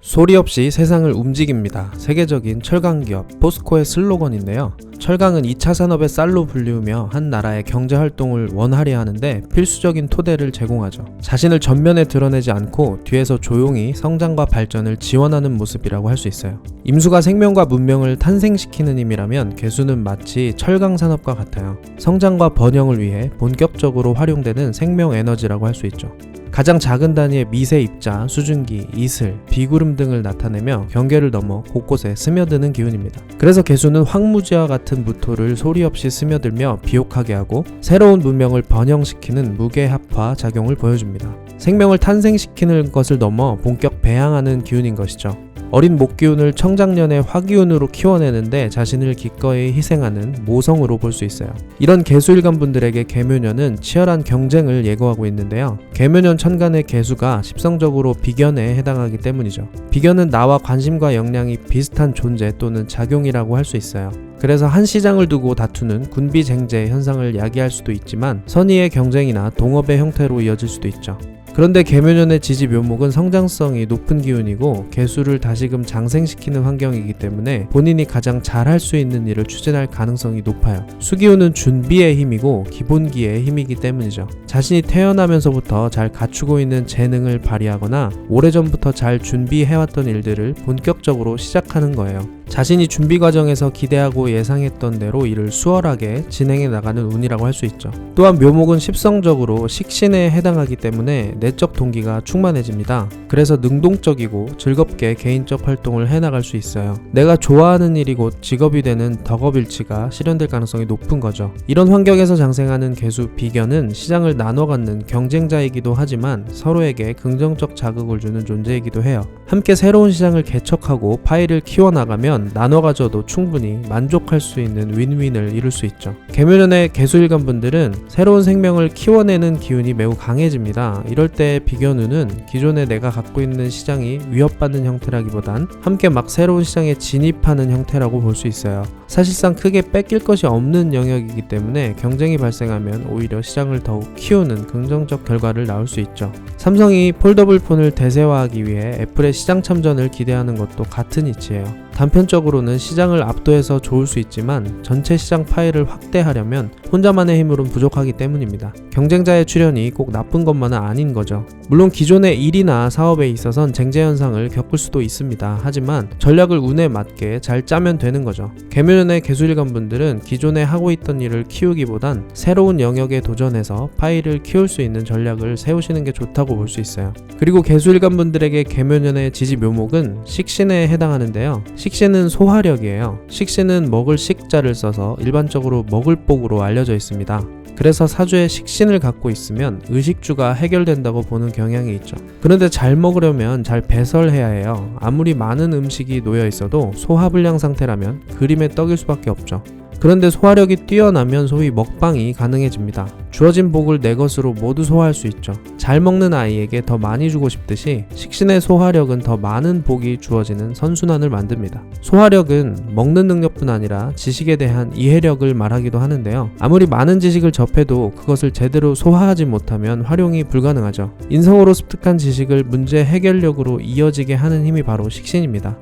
소리 없이 세상을 움직입니다. 세계적인 철강 기업 포스코의 슬로건인데요. 철강은 2차 산업의 쌀로 불리우며 한 나라의 경제 활동을 원활히 하는데 필수적인 토대를 제공하죠. 자신을 전면에 드러내지 않고 뒤에서 조용히 성장과 발전을 지원하는 모습이라고 할 수 있어요. 임수가 생명과 문명을 탄생시키는 힘이라면 개수는 마치 철강 산업과 같아요. 성장과 번영을 위해 본격적으로 활용되는 생명 에너지라고 할 수 있죠. 가장 작은 단위의 미세 입자, 수증기, 이슬, 비구름 등을 나타내며 경계를 넘어 곳곳에 스며드는 기운입니다. 그래서 개수는 황무지와 같은 무토를 소리 없이 스며들며 비옥하게 하고 새로운 문명을 번영시키는 무게합화 작용을 보여줍니다. 생명을 탄생시키는 것을 넘어 본격 배양하는 기운인 것이죠. 어린 목기운을 청장년의 화기운으로 키워내는데 자신을 기꺼이 희생하는 모성으로 볼 수 있어요. 이런 개수일간 분들에게 계묘년은 치열한 경쟁을 예고하고 있는데요. 계묘년 천간의 개수가 십성적으로 비견에 해당하기 때문이죠. 비견은 나와 관심과 역량이 비슷한 존재 또는 작용이라고 할 수 있어요. 그래서 한 시장을 두고 다투는 군비쟁제 현상을 야기할 수도 있지만 선의의 경쟁이나 동업의 형태로 이어질 수도 있죠. 그런데 계묘년의 지지 묘목은 성장성이 높은 기운이고 개수를 다시금 장생시키는 환경이기 때문에 본인이 가장 잘할 수 있는 일을 추진할 가능성이 높아요. 수기운은 준비의 힘이고 기본기의 힘이기 때문이죠. 자신이 태어나면서부터 잘 갖추고 있는 재능을 발휘하거나 오래전부터 잘 준비해왔던 일들을 본격적으로 시작하는 거예요. 자신이 준비 과정에서 기대하고 예상했던 대로 일을 수월하게 진행해 나가는 운이라고 할 수 있죠. 또한 묘목은 십성적으로 식신에 해당하기 때문에 내적 동기가 충만해집니다. 그래서 능동적이고 즐겁게 개인적 활동을 해나갈 수 있어요. 내가 좋아하는 일이 곧 직업이 되는 덕업일치가 실현될 가능성이 높은 거죠. 이런 환경에서 장생하는 개수 비견은 시장을 나눠 갖는 경쟁자이기도 하지만 서로에게 긍정적 자극을 주는 존재이기도 해요. 함께 새로운 시장을 개척하고 파일을 키워나가면 나눠 가져도 충분히 만족할 수 있는 윈윈을 이룰 수 있죠. 계묘년의 개수일간 분들은 새로운 생명을 키워내는 기운이 매우 강해집니다. 이럴 때 비견운은 기존에 내가 갖고 있는 시장이 위협받는 형태라기보단 함께 막 새로운 시장에 진입하는 형태라고 볼 수 있어요. 사실상 크게 뺏길 것이 없는 영역이기 때문에 경쟁이 발생하면 오히려 시장을 더욱 키우는 긍정적 결과를 낳을 수 있죠. 삼성이 폴더블 폰을 대세화하기 위해 애플의 시장 참전을 기대하는 것도 같은 이치예요. 단편적으로는 시장을 압도해서 좋을 수 있지만 전체 시장 파일을 확대하려면 혼자만의 힘으로는 부족하기 때문입니다. 경쟁자의 출현이 꼭 나쁜 것만은 아닌 거죠. 물론 기존의 일이나 사업에 있어선 쟁제 현상을 겪을 수도 있습니다. 하지만 전략을 운에 맞게 잘 짜면 되는 거죠. 계묘년의 개수일간 분들은 기존에 하고 있던 일을 키우기보단 새로운 영역에 도전해서 파일을 키울 수 있는 전략을 세우시는 게 좋다고 볼 수 있어요. 그리고 개수일간 분들에게 계묘년의 지지 묘목은 식신에 해당하는데요. 식신은 소화력이에요. 식신은 먹을 식자를 써서 일반적으로 먹을 복으로 알려져 있습니다. 그래서 사주에 식신을 갖고 있으면 의식주가 해결된다고 보는 경향이 있죠. 그런데 잘 먹으려면 잘 배설해야 해요. 아무리 많은 음식이 놓여 있어도 소화불량 상태라면 그림의 떡일 수밖에 없죠. 그런데 소화력이 뛰어나면 소위 먹방이 가능해집니다. 주어진 복을 내 것으로 모두 소화할 수 있죠. 잘 먹는 아이에게 더 많이 주고 싶듯이 식신의 소화력은 더 많은 복이 주어지는 선순환을 만듭니다. 소화력은 먹는 능력뿐 아니라 지식에 대한 이해력을 말하기도 하는데요. 아무리 많은 지식을 접해도 그것을 제대로 소화하지 못하면 활용이 불가능하죠. 인성으로 습득한 지식을 문제 해결력으로 이어지게 하는 힘이 바로 식신입니다.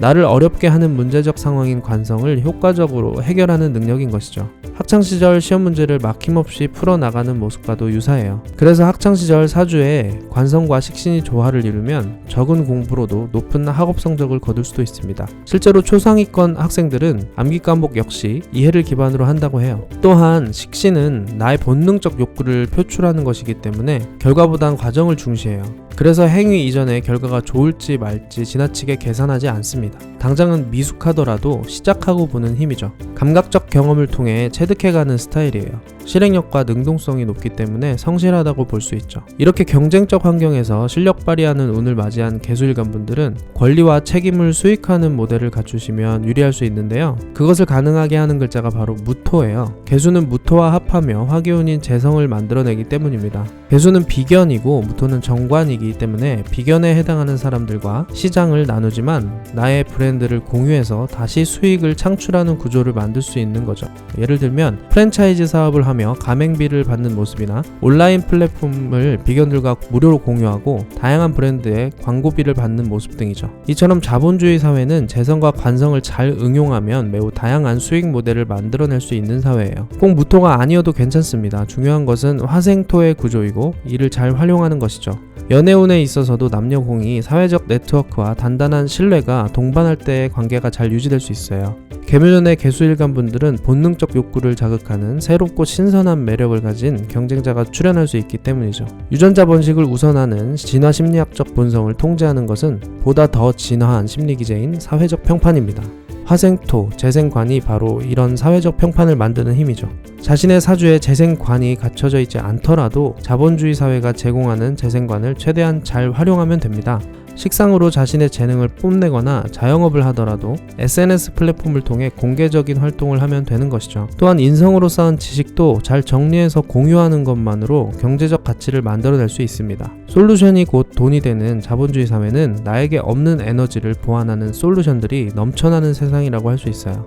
나를 어렵게 하는 문제적 상황인 관성을 효과적으로 해결하는 능력인 것이죠. 학창시절 시험 문제를 막힘없이 풀어나가는 모습과도 유사해요. 그래서 학창시절 사주에 관성과 식신이 조화를 이루면 적은 공부로도 높은 학업 성적을 거둘 수도 있습니다. 실제로 초상위권 학생들은 암기 과목 역시 이해를 기반으로 한다고 해요. 또한 식신은 나의 본능적 욕구를 표출하는 것이기 때문에 결과보단 과정을 중시해요. 그래서 행위 이전에 결과가 좋을지 말지 지나치게 계산하지 않습니다. 당장은 미숙하더라도 시작하고 보는 힘이죠. 감각적 경험을 통해 체득해가는 스타일이에요. 실행력과 능동성이 높기 때문에 성실하다고 볼 수 있죠. 이렇게 경쟁적 환경에서 실력 발휘하는 운을 맞이한 개수일간 분들은 권리와 책임을 수익하는 모델을 갖추시면 유리할 수 있는데요. 그것을 가능하게 하는 글자가 바로 무토예요. 개수는 무토와 합하며 화기운인 재성을 만들어내기 때문입니다. 개수는 비견이고 무토는 정관이기 때문에 비견에 해당하는 사람들과 시장을 나누지만 나의 브랜드를 공유해서 다시 수익을 창출하는 구조를 만들 수 있는 거죠. 예를 들면 프랜차이즈 사업을 하면 하며 가맹비를 받는 모습이나 온라인 플랫폼을 비견들과 무료로 공유하고 다양한 브랜드의 광고비를 받는 모습 등이죠. 이처럼 자본주의 사회는 재성과 관성을 잘 응용하면 매우 다양한 수익 모델을 만들어낼 수 있는 사회예요. 꼭 무토가 아니어도 괜찮습니다. 중요한 것은 화생토의 구조이고 이를 잘 활용하는 것이죠. 연애운에 있어서도 남녀공이 사회적 네트워크와 단단한 신뢰가 동반할 때의 관계가 잘 유지될 수 있어요. 계묘년의 개수일간 분들은 본능적 욕구를 자극하는 새롭고 신선한 매력을 가진 경쟁자가 출현할 수 있기 때문이죠. 유전자 번식을 우선하는 진화 심리학적 본성을 통제하는 것은 보다 더 진화한 심리 기제인 사회적 평판입니다. 화생토, 재생관이 바로 이런 사회적 평판을 만드는 힘이죠. 자신의 사주에 재생관이 갖춰져 있지 않더라도 자본주의 사회가 제공하는 재생관을 최대한 잘 활용하면 됩니다. 식상으로 자신의 재능을 뽐내거나 자영업을 하더라도 SNS 플랫폼을 통해 공개적인 활동을 하면 되는 것이죠. 또한 인성으로 쌓은 지식도 잘 정리해서 공유하는 것만으로 경제적 가치를 만들어낼 수 있습니다. 솔루션이 곧 돈이 되는 자본주의 사회는 나에게 없는 에너지를 보완하는 솔루션들이 넘쳐나는 세상이라고 할 수 있어요.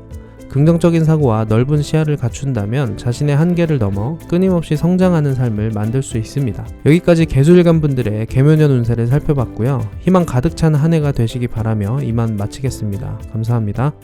긍정적인 사고와 넓은 시야를 갖춘다면 자신의 한계를 넘어 끊임없이 성장하는 삶을 만들 수 있습니다. 여기까지 개수일간 분들의 계묘년 운세를 살펴봤고요. 희망 가득 찬 한 해가 되시기 바라며 이만 마치겠습니다. 감사합니다.